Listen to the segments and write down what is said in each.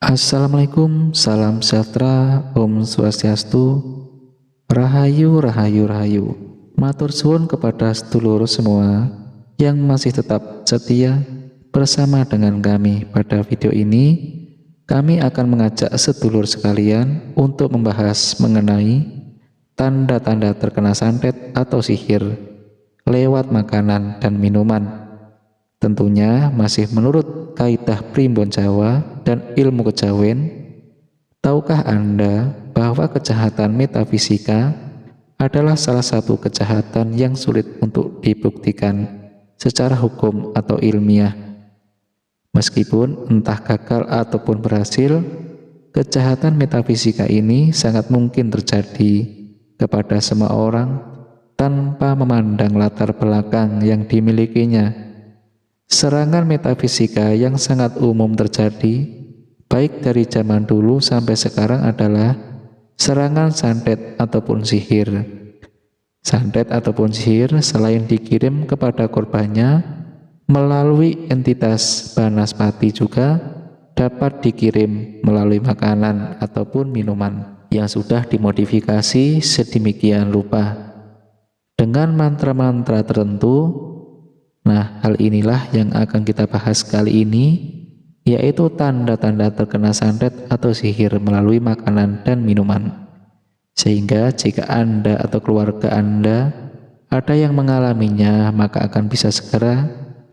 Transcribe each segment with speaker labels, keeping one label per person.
Speaker 1: Assalamualaikum, salam sejahtera, Om Swastiastu, Rahayu, Rahayu, Rahayu. Matur suwun kepada sedulur semua yang masih tetap setia bersama dengan kami. Pada video ini, kami akan mengajak sedulur sekalian untuk membahas mengenai tanda-tanda terkena santet atau sihir lewat makanan dan minuman. Tentunya masih menurut kaidah primbon Jawa dan ilmu kejawen. Tahukah Anda bahwa kejahatan metafisika adalah salah satu kejahatan yang sulit untuk dibuktikan secara hukum atau ilmiah? Meskipun entah gagal ataupun berhasil, kejahatan metafisika ini sangat mungkin terjadi kepada semua orang tanpa memandang latar belakang yang dimilikinya. Serangan metafisika yang sangat umum terjadi, baik dari zaman dulu sampai sekarang adalah serangan santet ataupun sihir. Santet ataupun sihir selain dikirim kepada korbannya melalui entitas banaspati juga dapat dikirim melalui makanan ataupun minuman yang sudah dimodifikasi sedemikian rupa dengan mantra-mantra tertentu. Nah, hal inilah yang akan kita bahas kali ini, yaitu tanda-tanda terkena santet atau sihir melalui makanan dan minuman. Sehingga jika Anda atau keluarga Anda ada yang mengalaminya, maka akan bisa segera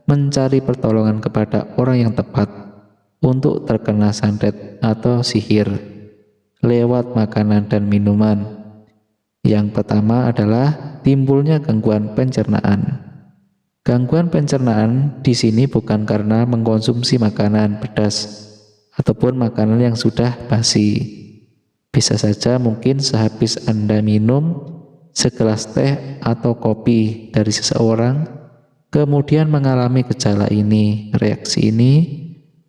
Speaker 1: mencari pertolongan kepada orang yang tepat untuk terkena santet atau sihir lewat makanan dan minuman. Yang pertama adalah timbulnya gangguan pencernaan. Gangguan pencernaan di sini bukan karena mengkonsumsi makanan pedas ataupun makanan yang sudah basi. Bisa saja mungkin sehabis Anda minum segelas teh atau kopi dari seseorang, kemudian mengalami gejala ini. Reaksi ini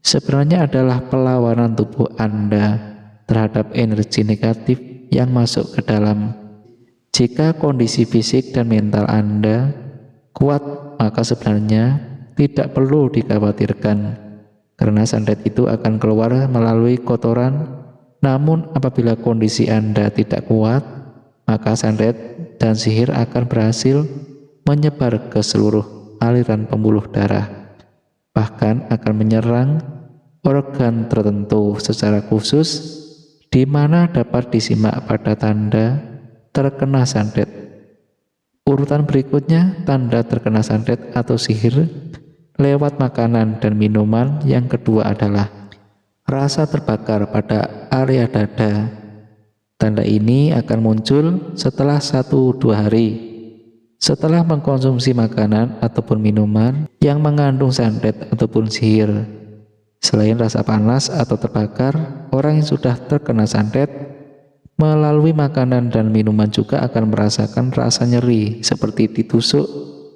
Speaker 1: sebenarnya adalah perlawanan tubuh Anda terhadap energi negatif yang masuk ke dalam. Jika kondisi fisik dan mental Anda kuat, maka sebenarnya tidak perlu dikhawatirkan, karena santet itu akan keluar melalui kotoran. Namun apabila kondisi Anda tidak kuat, maka santet dan sihir akan berhasil menyebar ke seluruh aliran pembuluh darah, bahkan akan menyerang organ tertentu secara khusus, di mana dapat disimak pada tanda terkena santet. Urutan berikutnya, tanda terkena santet atau sihir lewat makanan dan minuman. Yang kedua adalah rasa terbakar pada area dada. Tanda ini akan muncul setelah 1-2 hari setelah mengkonsumsi makanan ataupun minuman yang mengandung santet ataupun sihir. Selain rasa panas atau terbakar, orang yang sudah terkena santet melalui makanan dan minuman juga akan merasakan rasa nyeri seperti ditusuk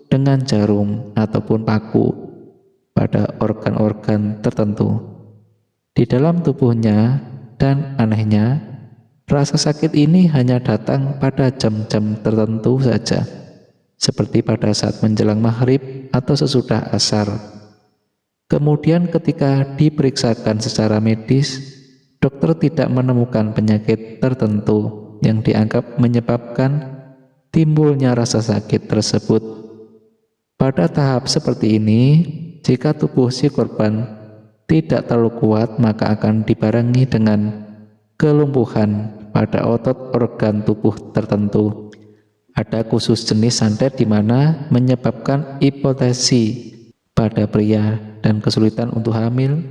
Speaker 1: dengan jarum ataupun paku pada organ-organ tertentu di dalam tubuhnya. Dan anehnya, rasa sakit ini hanya datang pada jam-jam tertentu saja, seperti pada saat menjelang maghrib atau sesudah asar. Kemudian ketika diperiksakan secara medis, dokter tidak menemukan penyakit tertentu yang dianggap menyebabkan timbulnya rasa sakit tersebut. Pada tahap seperti ini, jika tubuh si korban tidak terlalu kuat, maka akan dibarengi dengan kelumpuhan pada otot organ tubuh tertentu. Ada khusus jenis santet di mana menyebabkan hipotensi pada pria dan kesulitan untuk hamil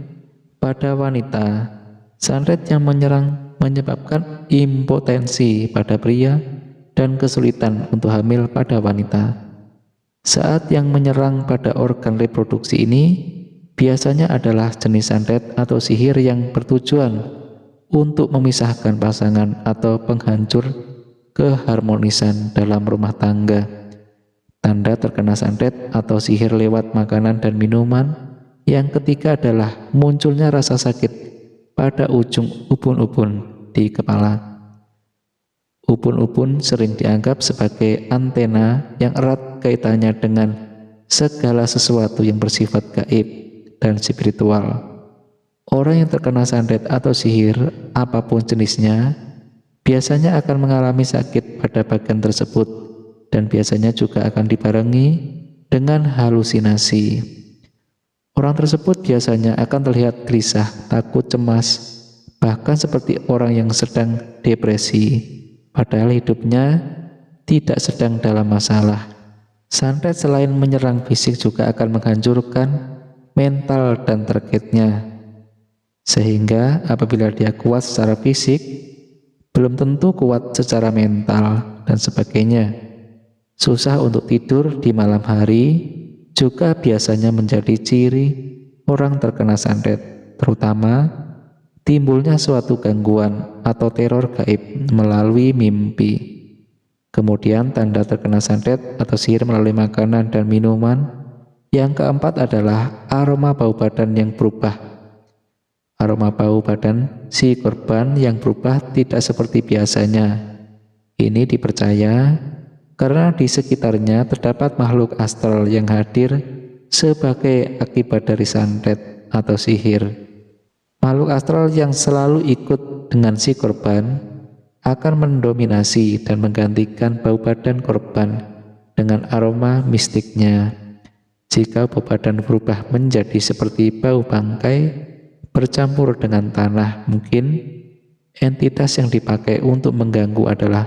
Speaker 1: pada wanita. Santet yang menyebabkan impotensi pada pria dan kesulitan untuk hamil pada wanita. Saat yang menyerang pada organ reproduksi ini biasanya adalah jenis santet atau sihir yang bertujuan untuk memisahkan pasangan atau penghancur keharmonisan dalam rumah tangga. Tanda terkena santet atau sihir lewat makanan dan minuman. Yang ketiga adalah munculnya rasa sakit pada ujung ubun-ubun di kepala. Ubun-ubun sering dianggap sebagai antena yang erat kaitannya dengan segala sesuatu yang bersifat gaib dan spiritual. Orang yang terkena santet atau sihir, apapun jenisnya, biasanya akan mengalami sakit pada bagian tersebut dan biasanya juga akan dibarengi dengan halusinasi. Orang tersebut biasanya akan terlihat gelisah, takut, cemas, bahkan seperti orang yang sedang depresi, padahal hidupnya tidak sedang dalam masalah. Santet selain menyerang fisik juga akan menghancurkan mental dan targetnya. Sehingga apabila dia kuat secara fisik, belum tentu kuat secara mental dan sebagainya. Susah untuk tidur di malam hari juga biasanya menjadi ciri orang terkena santet, terutama timbulnya suatu gangguan atau teror gaib melalui mimpi. Kemudian tanda terkena santet atau sihir melalui makanan dan minuman. Yang keempat adalah aroma bau badan yang berubah. Aroma bau badan si korban yang berubah tidak seperti biasanya. Ini dipercaya karena di sekitarnya terdapat makhluk astral yang hadir sebagai akibat dari santet atau sihir. Makhluk astral yang selalu ikut dengan si korban akan mendominasi dan menggantikan bau badan korban dengan aroma mistiknya. Jika bau badan berubah menjadi seperti bau bangkai bercampur dengan tanah, mungkin entitas yang dipakai untuk mengganggu adalah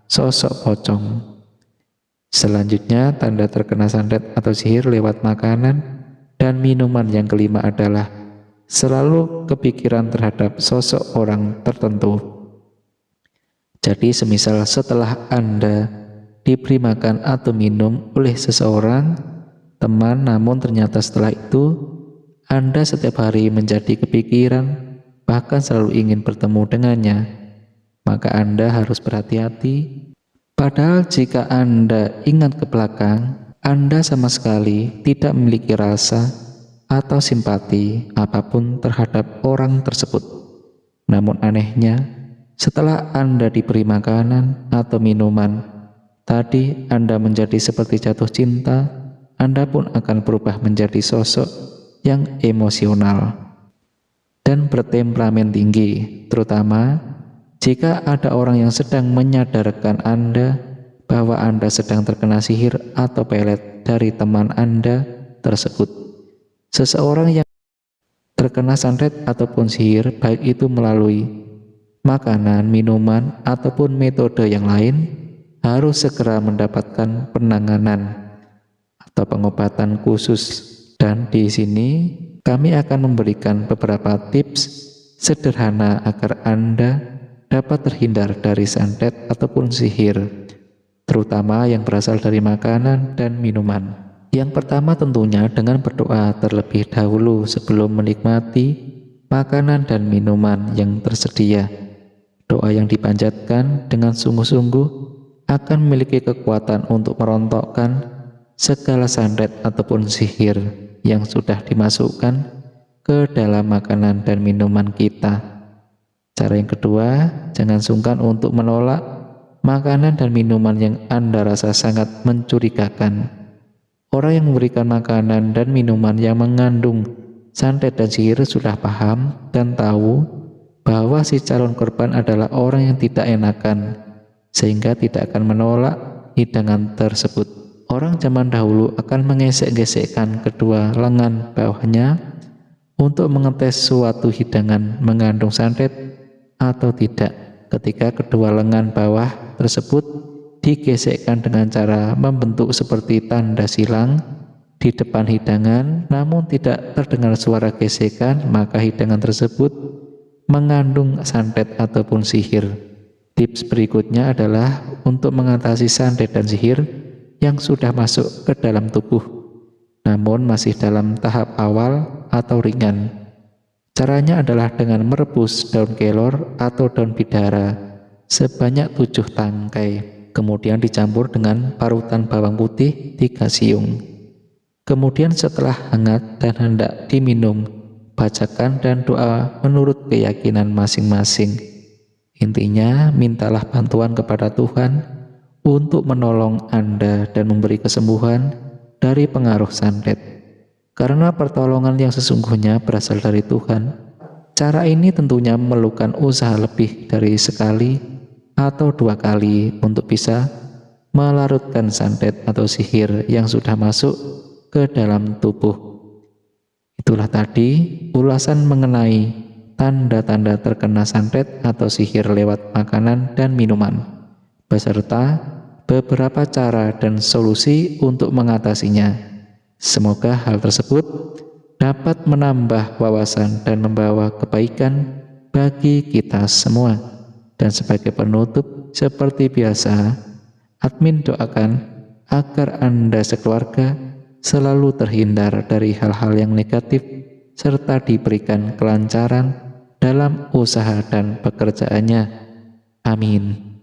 Speaker 1: sosok pocong. Selanjutnya, tanda terkena santet atau sihir lewat makanan dan minuman. Yang kelima adalah selalu kepikiran terhadap sosok orang tertentu. Jadi semisal setelah Anda diberi makan atau minum oleh seseorang, teman, namun ternyata setelah itu Anda setiap hari menjadi kepikiran, bahkan selalu ingin bertemu dengannya, maka Anda harus berhati-hati. Padahal jika Anda ingat ke belakang, Anda sama sekali tidak memiliki rasa atau simpati apapun terhadap orang tersebut. Namun anehnya, setelah Anda diberi makanan atau minuman, tadi Anda menjadi seperti jatuh cinta. Anda pun akan berubah menjadi sosok yang emosional dan bertemperamen tinggi, terutama jika ada orang yang sedang menyadarkan Anda bahwa Anda sedang terkena sihir atau pelet dari teman Anda tersebut. Seseorang yang terkena santet ataupun sihir, baik itu melalui makanan, minuman, ataupun metode yang lain, harus segera mendapatkan penanganan atau pengobatan khusus. Dan di sini kami akan memberikan beberapa tips sederhana agar Anda dapat terhindar dari santet ataupun sihir, terutama yang berasal dari makanan dan minuman. Yang pertama tentunya dengan berdoa terlebih dahulu sebelum menikmati makanan dan minuman yang tersedia. Doa yang dipanjatkan dengan sungguh-sungguh akan memiliki kekuatan untuk merontokkan segala santet ataupun sihir yang sudah dimasukkan ke dalam makanan dan minuman kita. Cara yang kedua, jangan sungkan untuk menolak makanan dan minuman yang Anda rasa sangat mencurigakan. Orang yang memberikan makanan dan minuman yang mengandung santet dan sihir sudah paham dan tahu bahwa si calon korban adalah orang yang tidak enakan, sehingga tidak akan menolak hidangan tersebut. Orang zaman dahulu akan menggesek-gesekkan kedua lengan bawahnya untuk mengetes suatu hidangan mengandung santet atau tidak. Ketika kedua lengan bawah tersebut digesekkan dengan cara membentuk seperti tanda silang di depan hidangan, namun tidak terdengar suara gesekan, maka hidangan tersebut mengandung santet ataupun sihir. Tips berikutnya adalah untuk mengatasi santet dan sihir yang sudah masuk ke dalam tubuh, namun masih dalam tahap awal atau ringan. Caranya adalah dengan merebus daun kelor atau daun bidara sebanyak 7 tangkai, kemudian dicampur dengan parutan bawang putih 3 siung. Kemudian setelah hangat dan hendak diminum, bacakan dan doa menurut keyakinan masing-masing. Intinya, mintalah bantuan kepada Tuhan untuk menolong Anda dan memberi kesembuhan dari pengaruh santet. Karena pertolongan yang sesungguhnya berasal dari Tuhan, Cara ini tentunya memerlukan usaha lebih dari sekali atau 2 kali untuk bisa melarutkan santet atau sihir yang sudah masuk ke dalam tubuh. Itulah tadi ulasan mengenai tanda-tanda terkena santet atau sihir lewat makanan dan minuman, beserta beberapa cara dan solusi untuk mengatasinya. Semoga hal tersebut dapat menambah wawasan dan membawa kebaikan bagi kita semua. Dan sebagai penutup, seperti biasa, admin doakan agar Anda sekeluarga selalu terhindar dari hal-hal yang negatif serta diberikan kelancaran dalam usaha dan pekerjaannya. Amin.